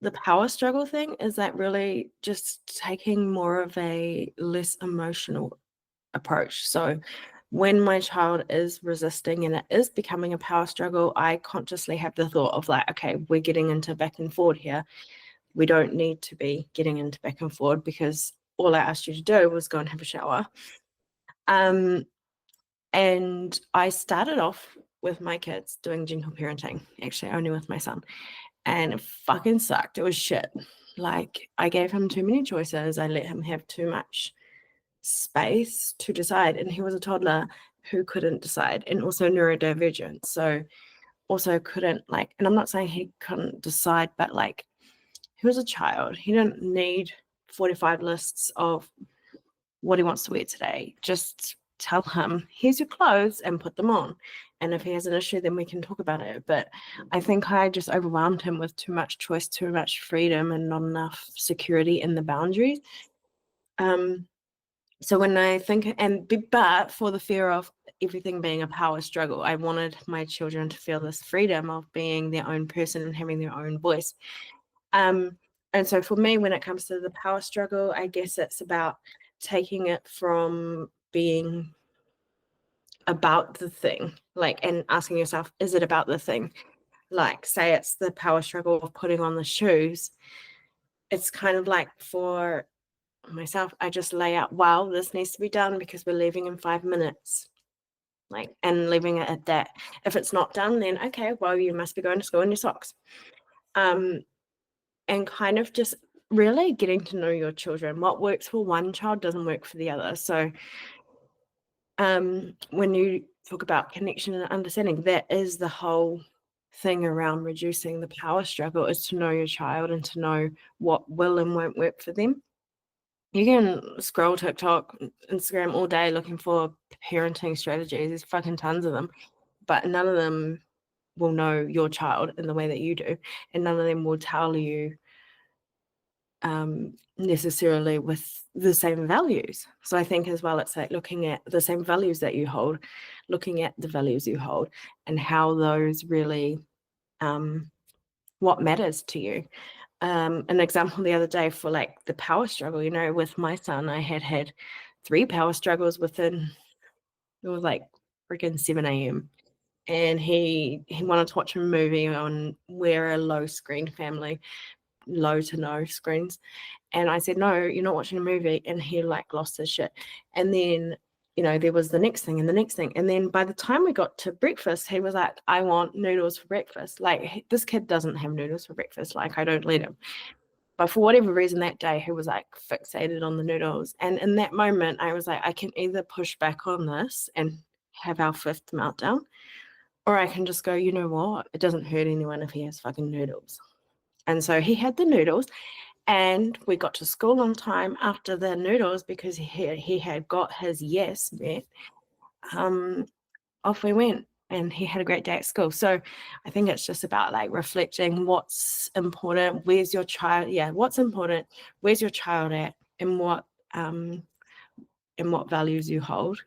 the power struggle thing is that really just taking more of a less emotional approach. So when my child is resisting and it is becoming a power struggle, I consciously have the thought of like, okay, we're getting into back and forward here. We don't need to be getting into back and forward because all I asked you to do was go and have a shower. And I started off with my kids doing gentle parenting, actually only with my son. And it fucking sucked. It was shit. Like, I gave him too many choices. I let him have too much space to decide. And he was a toddler who couldn't decide and also neurodivergent. So also couldn't like, and I'm not saying he couldn't decide, but like he was a child. He didn't need 45 lists of what he wants to wear today. Just tell him, here's your clothes and put them on. And if he has an issue, then we can talk about it. But I think I just overwhelmed him with too much choice, too much freedom, and not enough security in the boundaries. So when I think, but for the fear of everything being a power struggle, I wanted my children to feel this freedom of being their own person and having their own voice. And so for me, when it comes to the power struggle, I guess it's about taking it from being about the thing, like, and asking yourself, is it about the thing? Like, say it's the power struggle of putting on the shoes. It's kind of like for myself, I just lay out, wow, this needs to be done because we're leaving in 5 minutes. Like, and leaving it at that. If it's not done, then okay, well, you must be going to school in your socks. And kind of just really getting to know your children. What works for one child doesn't work for the other. So when you talk about connection and understanding, that is the whole thing around reducing the power struggle, is to know your child and to know what will and won't work for them. You can scroll TikTok, Instagram all day looking for parenting strategies. There's fucking tons of them, but none of them will know your child in the way that you do, and none of them will tell you necessarily with the same values. So I think as well, it's like looking at the same values that you hold, looking at the values you hold and how those really, what matters to you. An example the other day for like the power struggle, you know, with my son, I had 3 power struggles within, it was like freaking 7 a.m. And he wanted to watch a movie on, we're a low screen family, low to no screens. And I said, no, you're not watching a movie. And he like lost his shit. And then, you know, there was the next thing and the next thing. And then by the time we got to breakfast, he was like, I want noodles for breakfast. Like, this kid doesn't have noodles for breakfast. Like, I don't let him. But for whatever reason that day, he was like fixated on the noodles. And in that moment, I was like, I can either push back on this and have our 5th meltdown, or I can just go, you know what? It doesn't hurt anyone if he has fucking noodles. And so he had the noodles, and we got to school on time after the noodles because he had got his yes met. Off we went, and he had a great day at school. So I think it's just about like reflecting what's important, where's your child, what's important, where's your child at, and what values you hold.